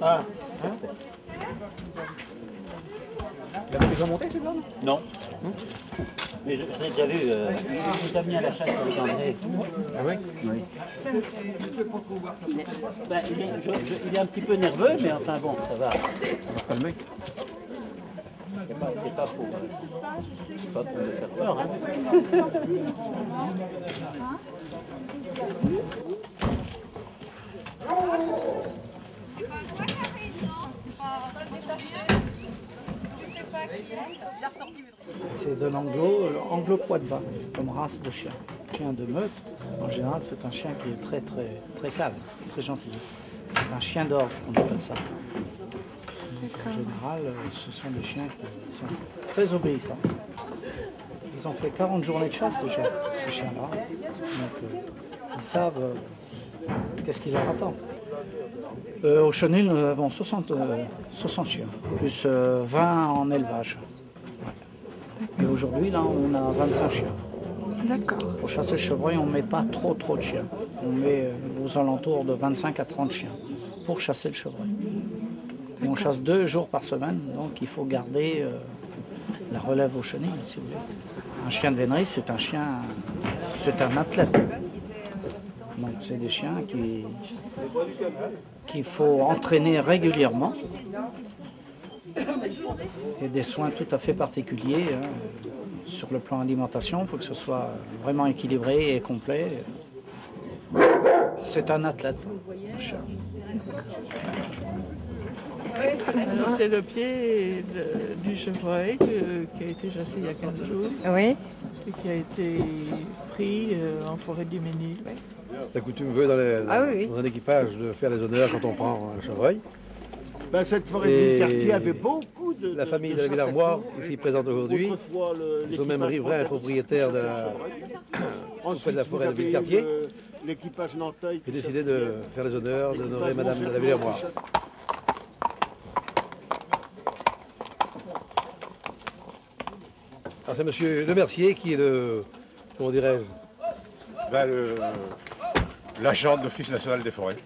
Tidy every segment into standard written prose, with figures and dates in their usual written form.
Ah, hein? Il avait déjà monté celui-là? Non. Mais je l'ai déjà vu, il est déjà mis à la chasse avec André. Ah oui? Oui. Il est un petit peu nerveux, mais enfin bon, ça va. Le mec. C'est pas pour me faire peur. Hein. C'est de l'anglo-poitevin comme race de chien. Chien de meute, en général, c'est un chien qui est très calme, très gentil. C'est un chien d'orge qu'on appelle ça. Donc, en général, ce sont des chiens qui sont très obéissants. Ils ont fait 40 journées de chasse déjà, ces chiens-là. Donc, ils savent qu'est-ce qui leur attend. Au Chenil, nous avons 60 chiens, plus 20 en élevage. Et aujourd'hui, là, on a 25 chiens. D'accord. Pour chasser le chevreuil, on ne met pas trop de chiens. On met aux alentours de 25 à 30 chiens pour chasser le chevreuil. Et on chasse 2 jours par semaine, donc il faut garder la relève au chenil, si vous voulez. Un chien de vénerie, c'est un athlète. Donc c'est des chiens qu'il faut entraîner régulièrement. Et des soins tout à fait particuliers. Hein. Sur le plan alimentation, il faut que ce soit vraiment équilibré et complet. C'est un athlète, un chien. Alors c'est le pied du chevreuil qui a été chassé il y a 15 jours. Oui. Et qui a été pris en forêt du Ménil. La coutume veut dans un équipage de faire les honneurs quand on prend un chevreuil. Ben, cette forêt du quartier avait beaucoup de... La famille de la Villarmoire, ici présente aujourd'hui, ils sont même riverains propriétaires de la forêt de Villecartier. L'équipage Nanteuil J'ai décidé de faire les honneurs, d'honorer Madame de la Villarmoire. Alors c'est Monsieur Le Mercier qui est le, comment dirais-je, l'agent de l'Office national des forêts.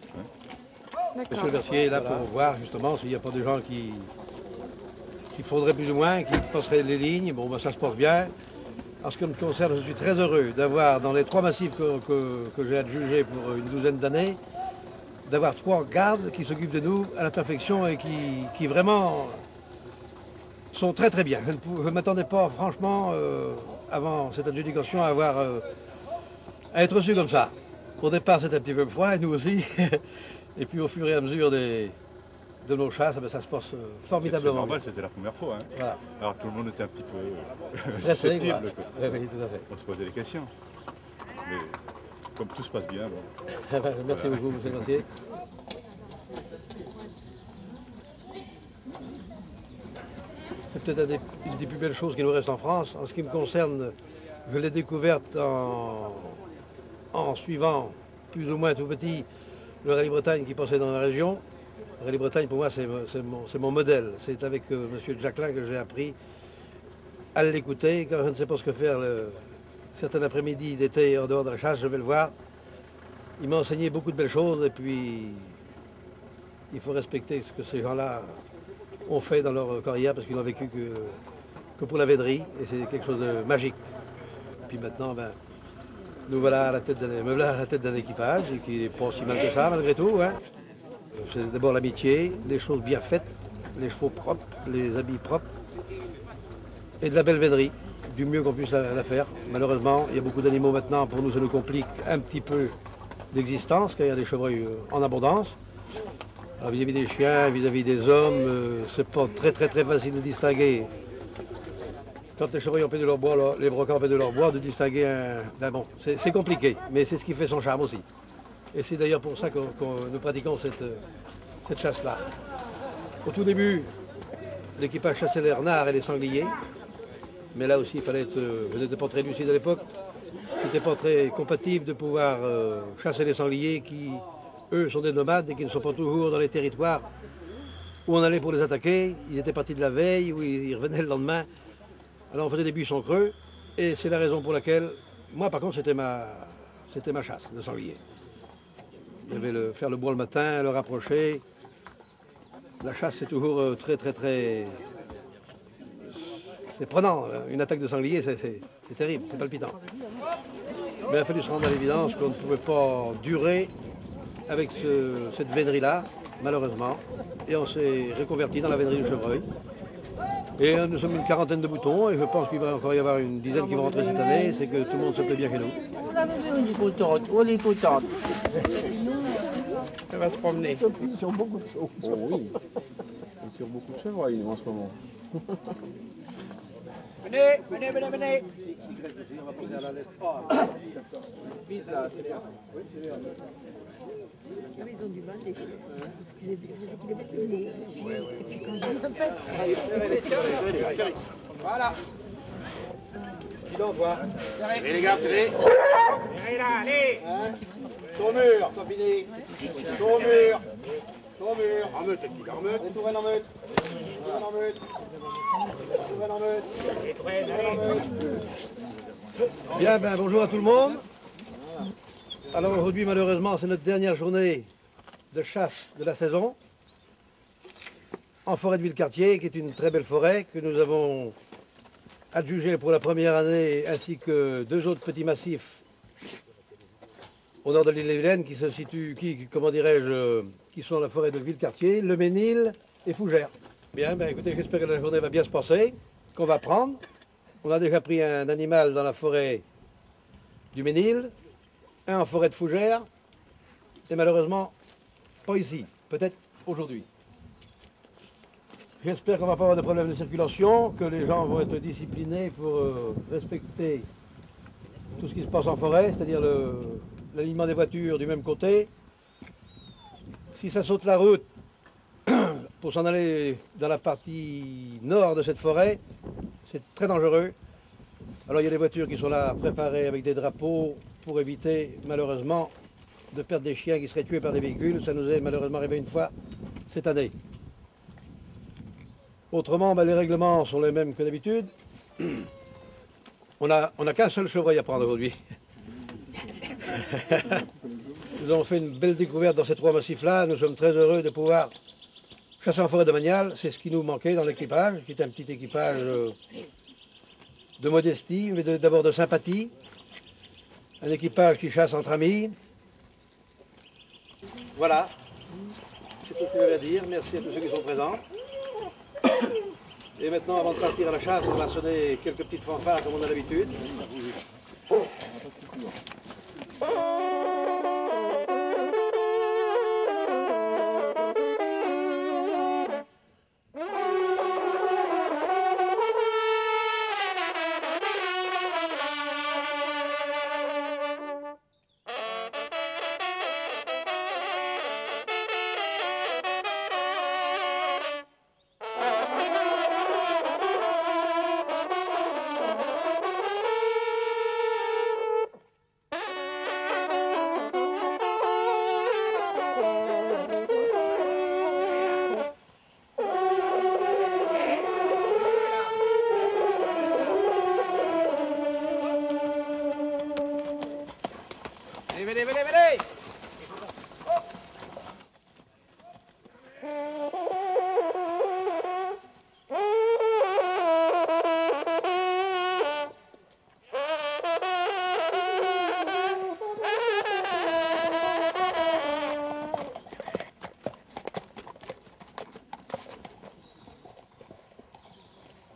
Monsieur Le Mercier est là pour voir justement s'il n'y a pas des gens qui faudrait plus ou moins, qui passeraient les lignes. Bon, ben, ça se porte bien. En ce qui me concerne, je suis très heureux d'avoir, dans les 3 massifs que j'ai adjugés pour une douzaine d'années, d'avoir 3 gardes qui s'occupent de nous à la perfection et qui vraiment sont très très bien. Je ne m'attendais pas, franchement, avant cette adjudication, à être reçu comme ça. Au départ, c'était un petit peu froid, et nous aussi. Et puis au fur et à mesure de nos chasses, ça se passe formidablement. C'est normal, c'était la première fois. Hein. Voilà. Alors tout le monde était un petit peu stressé. susceptible. Oui, tout à fait. On se posait des questions. Mais comme tout se passe bien, bon. Merci beaucoup, monsieur le Mercier. C'est peut-être une des plus belles choses qui nous reste en France. En ce qui me concerne, je l'ai découverte en suivant plus ou moins tout petit le Rallye Bretagne qui passait dans la région. Le Rallye Bretagne, pour moi, c'est mon modèle. C'est avec M. Jacquelin que j'ai appris à l'écouter. Quand je ne sais pas ce que faire certains après-midi d'été en dehors de la chasse, je vais le voir. Il m'a enseigné beaucoup de belles choses et puis il faut respecter ce que ces gens-là ont fait dans leur carrière parce qu'ils n'ont vécu que pour la vénerie et c'est quelque chose de magique. Et puis maintenant, nous voilà à la tête d'un équipage et qui n'est pas si mal que ça malgré tout. Hein. C'est d'abord l'amitié, les choses bien faites, les chevaux propres, les habits propres et de la belle vénerie, du mieux qu'on puisse la faire. Malheureusement, il y a beaucoup d'animaux maintenant, pour nous ça nous complique un petit peu l'existence, car il y a des chevreuils en abondance. Alors vis-à-vis des chiens, vis-à-vis des hommes, c'est pas très facile de distinguer. Quand les chevreuils ont pédé leur bois, les brocans ont pédé leur bois, de distinguer un... bon, c'est compliqué, mais c'est ce qui fait son charme aussi. Et c'est d'ailleurs pour ça que nous pratiquons cette chasse-là. Au tout début, l'équipage chassait les renards et les sangliers. Mais là aussi, il fallait être... je n'étais pas très lucide à l'époque. C'était pas très compatible de pouvoir chasser les sangliers qui, eux, sont des nomades et qui ne sont pas toujours dans les territoires où on allait pour les attaquer. Ils étaient partis de la veille, ou ils revenaient le lendemain. Alors on faisait des buissons creux. Et c'est la raison pour laquelle, moi par contre, c'était ma chasse de sanglier. Il y avait faire le bois le matin, le rapprocher. La chasse, c'est toujours très... C'est prenant. Une attaque de sanglier, c'est terrible, c'est palpitant. Mais il a fallu se rendre à l'évidence qu'on ne pouvait pas durer avec cette vénerie-là, malheureusement. Et on s'est reconverti dans la vénerie du chevreuil. Et nous sommes une quarantaine de boutons, et je pense qu'il va encore y avoir une dizaine qui vont rentrer cette année. C'est que tout le monde se plaît bien chez nous. On est contente. Elle va se promener. Sur beaucoup de choses. Oh oui, et sur beaucoup de chevreuils en ce moment. Venez. Ils ont du mal, les chiens. Et puis quand je dis en fait. Voilà. Dis donc, toi. Allez les gars, tenez. Allez là, allez. Sur le mur, pas fini. Sur le mur. En meute, les petits, en meute. Les tourelles en meute. Bien, ben bonjour à tout le monde. Alors aujourd'hui, malheureusement, c'est notre dernière journée de chasse de la saison en forêt de Villecartier, qui est une très belle forêt que nous avons adjugée pour la première année, ainsi que deux autres petits massifs au nord de l'île de Vilaine qui se situent, qui sont la forêt de Villecartier, Le Ménil et Fougères. Bien, ben écoutez, j'espère que la journée va bien se passer, qu'on va prendre. On a déjà pris un animal dans la forêt du Ménil, un en forêt de Fougères, et malheureusement, pas ici, peut-être aujourd'hui. J'espère qu'on ne va pas avoir de problème de circulation, que les gens vont être disciplinés pour respecter tout ce qui se passe en forêt, c'est-à-dire l'alignement des voitures du même côté. Si ça saute la route pour s'en aller dans la partie nord de cette forêt, c'est très dangereux. Alors il y a des voitures qui sont là préparées avec des drapeaux pour éviter malheureusement de perdre des chiens qui seraient tués par des véhicules. Ça nous est malheureusement arrivé une fois cette année. Autrement, les règlements sont les mêmes que d'habitude. On n'a qu'un seul chevreuil à prendre aujourd'hui. Nous avons fait une belle découverte dans ces trois massifs-là. Nous sommes très heureux de pouvoir chasser en forêt domaniale. C'est ce qui nous manquait dans l'équipage, qui est un petit équipage de modestie, mais d'abord de sympathie. Un équipage qui chasse entre amis. Voilà. C'est tout ce que j'avais à dire. Merci à tous ceux qui sont présents. Et maintenant, avant de partir à la chasse, on va sonner quelques petites fanfares comme on a l'habitude. Venez.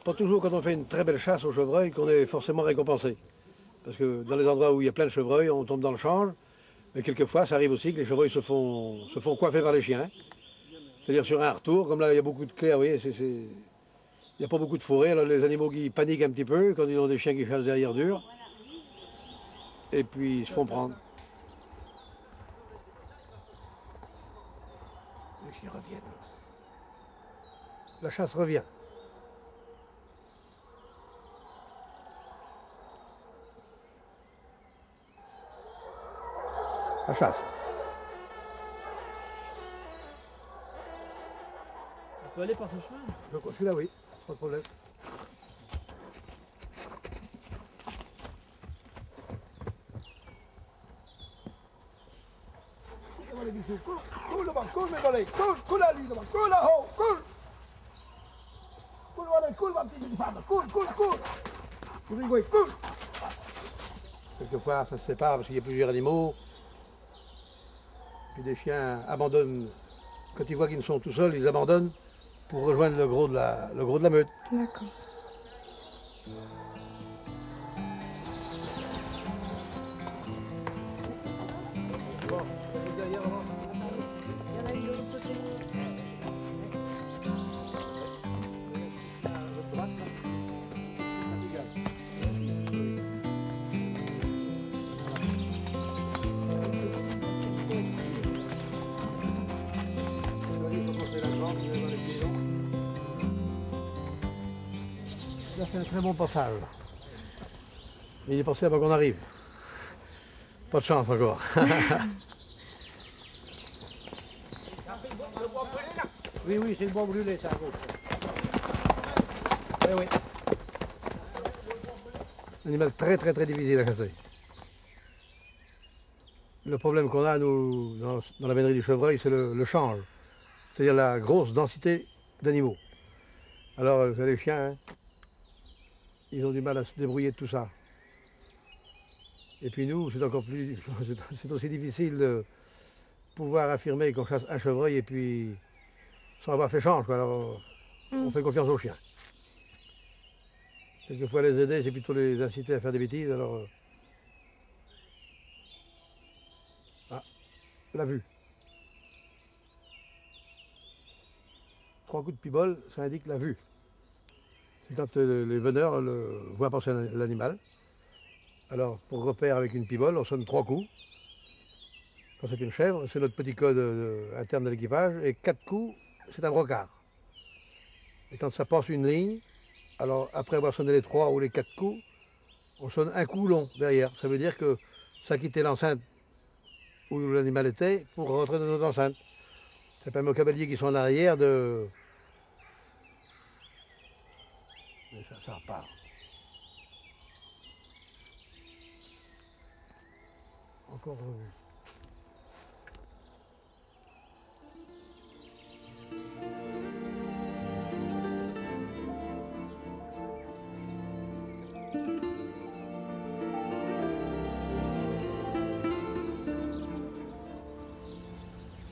Pas toujours quand on fait une très belle chasse au chevreuil qu'on est forcément récompensé. Parce que dans les endroits où il y a plein de chevreuils, on tombe dans le change. Mais quelquefois, ça arrive aussi que les chevreuils se font coiffer par les chiens. C'est-à-dire sur un retour, comme là il y a beaucoup de clés, vous voyez, il n'y a pas beaucoup de forêt, alors les animaux qui paniquent un petit peu quand ils ont des chiens qui chassent derrière dur. Et puis ils se font prendre. Les chiens reviennent. La chasse revient. La chasse. On peut aller par ce chemin? Je suis là, oui, pas de problème. les bisous. Coule devant, coule mes volets. Coule à lui devant, coule là-haut, coule. Coule, voilà, coule ma petite femme. Coule. Coule. Quelquefois, ça se sépare parce qu'il y a plusieurs animaux. Puis des chiens abandonnent. Quand ils voient qu'ils sont tout seuls, ils abandonnent pour rejoindre le gros de la meute. D'accord. Là, c'est un très bon passage. Il est passé avant qu'on arrive. Pas de chance encore. Oui, c'est le bois brûlé, ça à gauche. Oui. Un animal très difficile à chasser. Le problème qu'on a, nous, dans la vénerie du chevreuil, c'est le change. C'est-à-dire la grosse densité d'animaux. Alors, les chiens, hein, ils ont du mal à se débrouiller de tout ça. Et puis nous, c'est encore plus, c'est aussi difficile de pouvoir affirmer qu'on chasse un chevreuil et puis sans avoir fait change, quoi. Alors, on fait confiance aux chiens. Quelquefois les aider, c'est plutôt les inciter à faire des bêtises. Alors, la vue. 3 coups de pibole, ça indique la vue. C'est quand les veneurs voient passer l'animal. Alors, pour repère avec une pibole, on sonne 3 coups. Quand c'est une chèvre, c'est notre petit code interne de l'équipage. Et 4 coups, c'est un brocard. Et quand ça passe une ligne, alors après avoir sonné les 3 ou les 4 coups, on sonne un coup long derrière. Ça veut dire que ça quittait l'enceinte où l'animal était pour rentrer dans notre enceinte. Ça permet aux cavaliers qui sont en arrière de... Mais ça repart. Encore revu.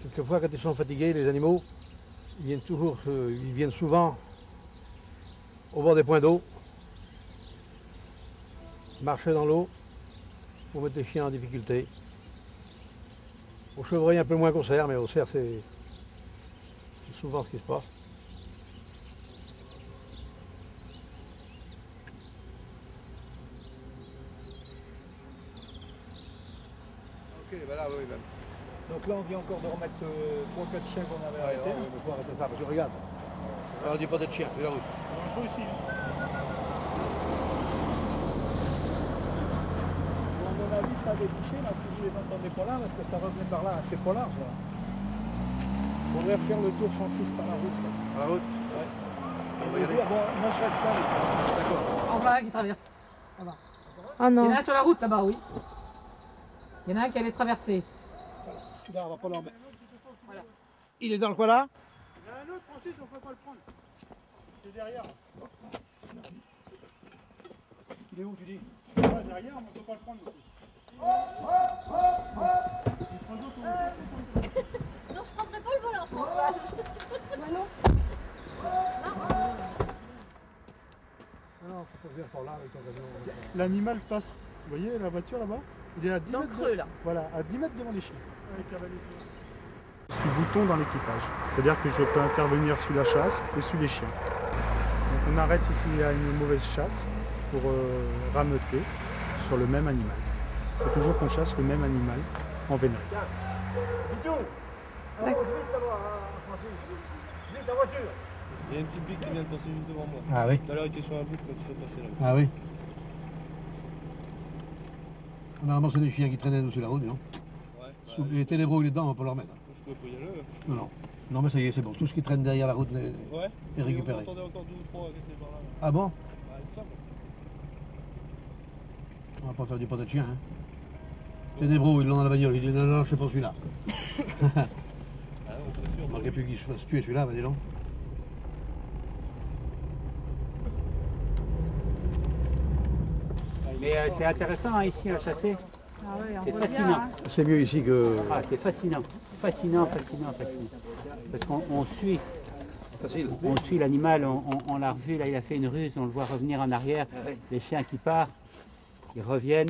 Quelquefois, quand ils sont fatigués, les animaux, ils viennent souvent au bord des points d'eau, marcher dans l'eau pour mettre les chiens en difficulté. Au chevreuil un peu moins qu'au cerf, mais au cerf c'est souvent ce qui se passe. Ok, ben là, oui. Ben. Donc là, on vient encore de remettre 3 ou 4 chiens qu'on avait arrêtés. Il faut arrêter ça, parce que regarde. On ne dit pas d'être chien, c'est la route. Je aussi. À mon avis, ça a débouché, là, si vous les entendez pas là, parce que ça revenait par là, c'est pas large. Il faudrait refaire le tour sans fils par la route. Là. Par la route? Ouais. On va y aller. Bon, moi je reste là. D'accord. En bas, qui traverse. Là-bas. Ah Il y non. en a un sur la route là-bas, oui. Il y en a un qui allait traverser. Là, on va pas l'emmener. Voilà. Il est dans le coin là? Il y en a un autre, Francis, on ne peut pas le prendre. C'est derrière. Il est où, tu dis? Derrière, mais on ne peut pas le prendre. Non, je prendrai pas le volant, Françoise. Bah non. Non, faut pas venir par là avec ton camion. L'animal passe. Vous voyez la voiture là-bas? Il est à 10 Dans le mètres. creux, là. Voilà, à 10 mètres devant les chiens. Je suis bouton dans l'équipage. C'est-à-dire que je peux intervenir sur la chasse et sur les chiens. Donc on arrête ici il y a une mauvaise chasse pour rameuter sur le même animal. Il faut toujours qu'on chasse le même animal en vénérie. Il y a un petit pic qui vient de passer juste devant moi. Ah oui? Tout à l'heure, il était sur un bout quand il s'est passé là. Ah oui? On a ramassé des chiens qui traînaient nous sur la route, non? Ouais. Les ténébraux, il est dedans, on va pas leur mettre. Je pouvais pas y aller. Non. Non, mais ça y est, c'est bon. Tout ce qui traîne derrière la route Ouais. est récupéré. On entendait encore 2 ou 3 qui étaient par là. Ah bon? Ouais, il me semble. On va pas faire du pot de chien, hein? Ténébraux, ils l'ont dans la bagnole. Il dit non, non, c'est pas celui-là. Il manquait plus qu'il se fasse tuer celui-là, dis donc. Mais c'est intéressant hein, ici à chasser. Ah ouais, on C'est voit fascinant. bien, hein. C'est mieux ici que. Ah, c'est fascinant. Fascinant. Parce qu'on suit. Facile. On suit l'animal, on l'a revu, là il a fait une ruse, on le voit revenir en arrière. Les chiens qui partent, ils reviennent.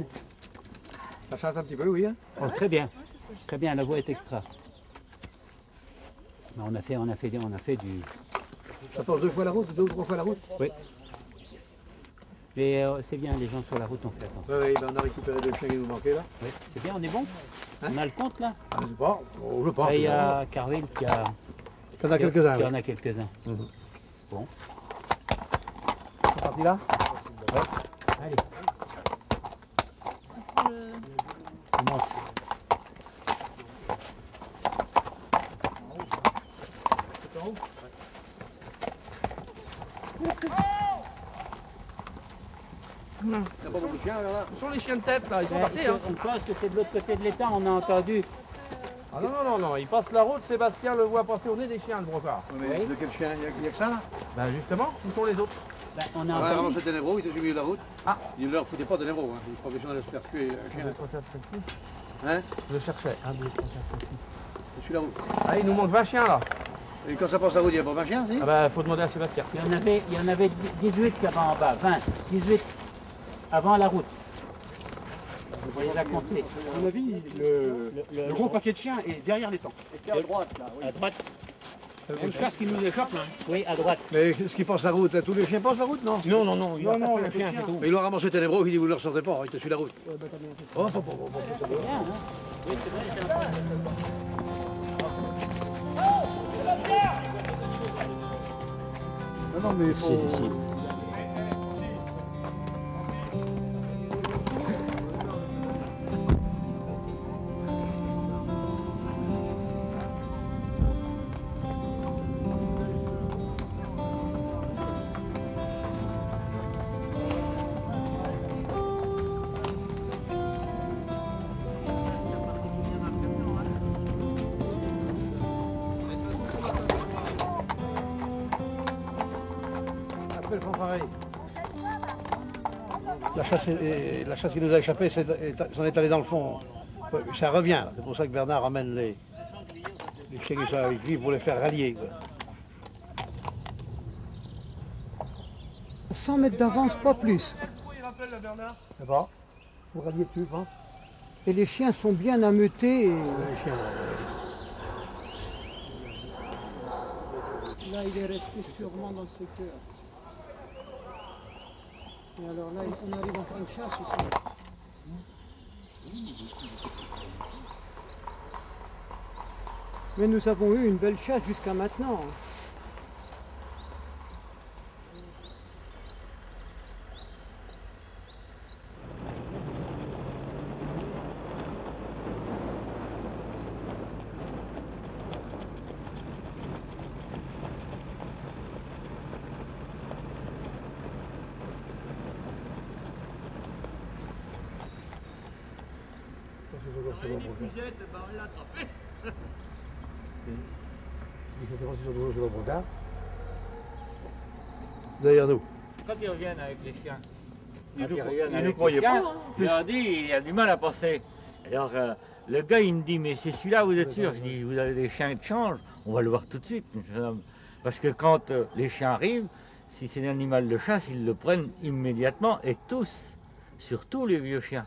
Ça chasse un petit peu, oui. Hein. Oh, très bien. Très bien, la voix est extra. Mais on a fait du. Ça passe 2 fois la route, 2 ou 3 fois la route. Oui. Mais c'est bien, les gens sur la route ont fait attention. Oui, ben on a récupéré 2 chiens qui nous manquaient là. Oui, c'est bien, on est bon. On a le compte là. Je sais pas, je pense. Là, il y a Carville qui a. Il y en a quelques-uns. Il y en a quelques-uns. Bon. C'est parti là. Ouais. Allez. On monte. Il n'y a pas beaucoup de chiens là. Ce sont les chiens de tête là, ils sont partis. Hein. On pense que c'est de l'autre côté de l'étang, on a entendu. Ah non, il passe la route, Sébastien le voit passer au nez des chiens, le brocard. Mais de quel chien? Il y a que ça là? Ben justement, où sont les autres? Ben, on a Ouais, avant entendu. c'était Ténébraux, il était au milieu de la route. Ah, il ne leur foutait pas de Ténébraux, hein. Les professionnels se faire tuer un chien. 1, 2, 3, 4, 5, 6. Hein? Je le cherchais. 1, 2, 3, 4, 5, 6. Je suis la route. Ah, il nous manque 20 chiens là. Et quand ça passe la route, il n'y a pas 20 chiens, si? Ah ben, faut demander à Sébastien. Il y en avait 18 qui avaient en bas, 20, 18 avant la route. On les a comptés. À mon avis, le gros paquet de chiens est derrière l'étang. À droite, là, oui. À droite. Jusqu'à ce qu'il nous échappe. Hein. Oui, à droite. Mais ce qui passe la route, là, tous les chiens passent la route, non? Non, il y a le chien, c'est tout. Mais ils l'ont ramassé Ténébraux, il dit vous ne le ressortez pas, il était sur la route. Oh, C'est bien, hein? Oui, c'est vrai, c'est important. Non, mais il faut... La chasse qui nous a échappé s'en est allée dans le fond. Ça revient, c'est pour ça que Bernard ramène les chiens qui sont avec lui pour les faire rallier. 100 mètres d'avance, pas plus. C'est pas? Pour rallier dessus, hein? Et les chiens sont bien ameutés. Et... Les chiens, Là, il est resté sûrement dans le secteur. Et alors là, on arrive en fin de chasse aussi. Mais nous avons eu une belle chasse jusqu'à maintenant. derrière nous. Quand ils reviennent avec les chiens, Ils ne nous croyaient pas. Hein. il leur dit, il a du mal à passer. Alors le gars il me dit, mais c'est celui-là, vous êtes sûr? Je dis, vous avez des chiens de change, on va le voir tout de suite. Parce que quand les chiens arrivent, si c'est un animal de chasse, ils le prennent immédiatement et tous, surtout les vieux chiens.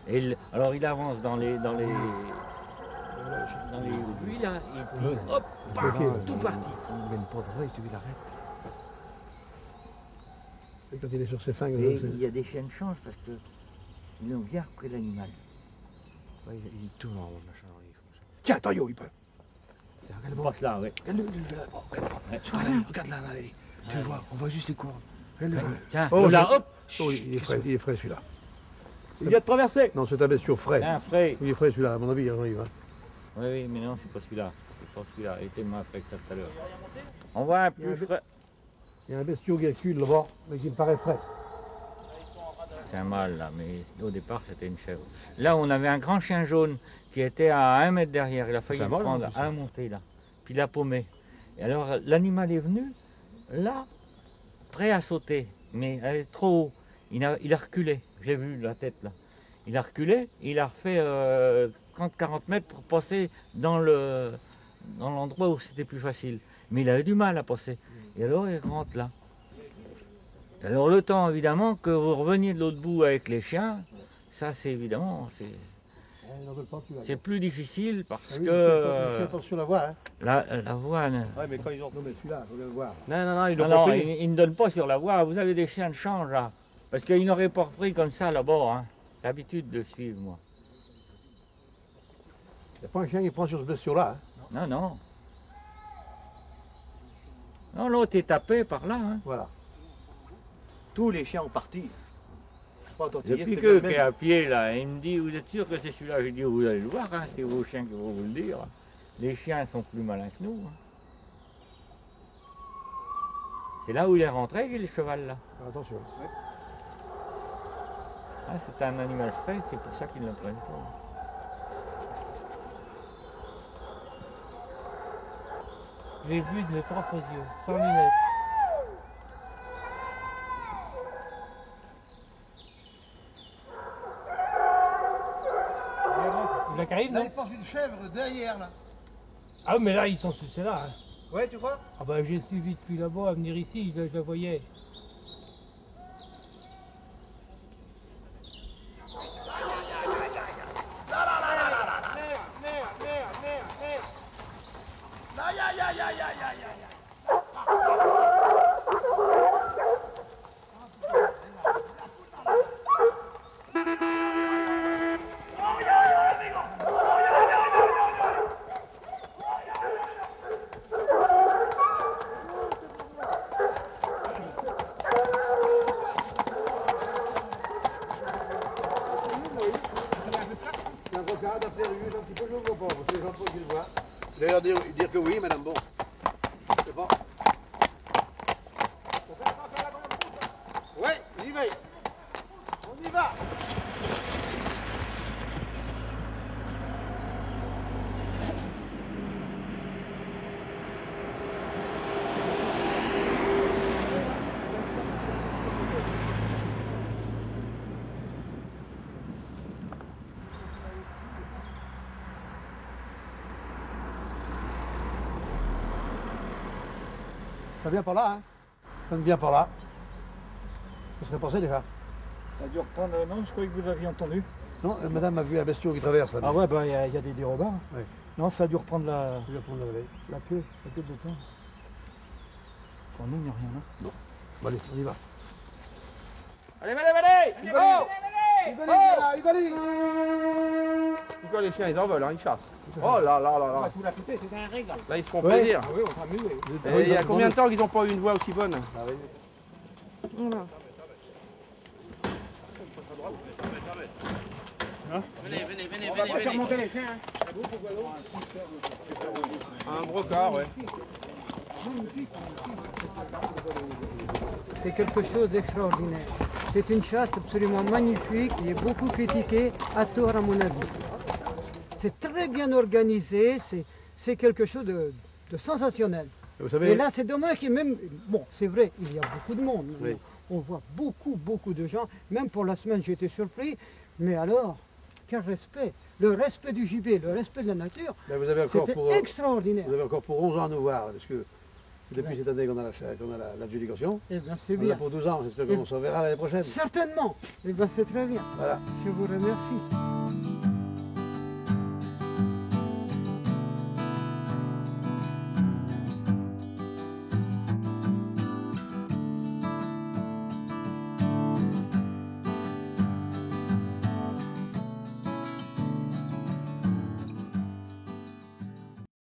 Et alors il avance dans les buis là, et puis hop, bam, tout parti. Il mène pas droit, il l'arrête. Et quand il est sur ses fingres, Et il y a des chiens de change parce que ils ont bien repris l'animal. Ouais, il tourne en haut, machin. Tiens, Toyo, il peut. Il passe là, oui. Regarde-le, il fait là. Oh, regarde là, allez. Tu le vois, on voit juste les cornes. Tiens, oh, là, hop. Oh, il est frais celui-là. Il vient de traverser. Non, c'est un bestiau frais. Tiens, frais. Il est frais celui-là, à mon avis, il arrive. Hein. Oui, mais non, c'est pas celui-là. C'est pas celui-là. Il était moins frais que ça tout à l'heure. On voit un plus frais. Il y a un bestiau qui recule là-bas, mais qui me paraît frais. C'est un mâle là, mais au départ c'était une chèvre. Là on avait un grand chien jaune qui était à 1 mètre derrière, il a failli le prendre à un monté là, puis il a paumé. Et alors l'animal est venu, là, prêt à sauter, mais elle est trop haut. Il a reculé, je l'ai vu la tête là. Il a reculé, il a refait 30-40 mètres pour passer dans l'endroit où c'était plus facile. Mais il avait du mal à passer. Et alors il rentre là. Alors le temps évidemment que vous reveniez de l'autre bout avec les chiens, ça c'est évidemment, c'est plus difficile parce que... attention à la voie, hein. La voie... Ouais, mais quand ils ont... Non, mais celui-là, il faut le voir. Non, ils ne donnent pas sur la voie. Vous avez des chiens de change là. Parce qu'ils n'auraient pas repris comme ça là-bas. Hein. J'ai l'habitude de suivre, moi. Il n'y a pas un chien qui prend sur ce blessure-là. Hein. Non. Non, l'autre est tapé par là. Hein. Voilà. Tous les chiens ont parti. Depuis que qui est à pied là, il me dit, vous êtes sûr que c'est celui-là? Je dis, vous allez le voir, hein, c'est vos chiens qui vont vous le dire. Les chiens sont plus malins que nous. Hein. C'est là où il est rentré, le cheval là. Attention. Ouais. Ah, c'est un animal frais, c'est pour ça qu'ils ne le prennent pas. Je l'ai vu de mes propres yeux, sans lunettes. Il arrive, là, il passe une chèvre derrière, là. Ah, mais là, ils sont tous là. Hein. Ouais, tu crois? Ah, bah, j'ai suivi depuis là-bas à venir ici, je la voyais. Il a l'air de dire que oui, madame, bon. C'est bon. Ouais, j'y vais. On y va. Ça vient par là, hein. Ça ne vient par là. Ça serait passé déjà. Ça a dû reprendre. Non, je croyais que vous aviez entendu. Non, madame a vu la bestiole qui traverse. Là, ah ouais, bah il y a des dérobats. Ouais. Non, ça a dû reprendre la queue de temps. Pour nous, il n'y a rien là. Non. Bon, allez, on y va. Allez, Pourquoi les chiens, ils en veulent, hein, ils chassent. Oh là là là là. Là, ils se font plaisir. Ah oui, on s'amuse. Et il y a combien de temps qu'ils n'ont pas eu une voix aussi bonne? Ah oui. Voilà. Hein? Venez. On va faire monter les chiens. Un brocard, ouais. C'est quelque chose d'extraordinaire. C'est une chasse absolument magnifique, qui est beaucoup critiquée, à tort à mon avis. C'est très bien organisé, c'est quelque chose de sensationnel. Vous savez... Et là, c'est dommage qu'il y ait même... Bon, c'est vrai, il y a beaucoup de monde. Oui. On voit beaucoup de gens. Même pour la semaine, j'ai été surpris. Mais alors, quel respect! Le respect du gibier, le respect de la nature, c'était extraordinaire. Vous avez encore pour 11 ans à nous voir, parce que depuis cette année qu'on a l'adjudication. Eh bien, c'est bien. Pour 12 ans, j'espère qu'on se reverra l'année prochaine. Certainement. Eh bien, c'est très bien. Voilà. Je vous remercie.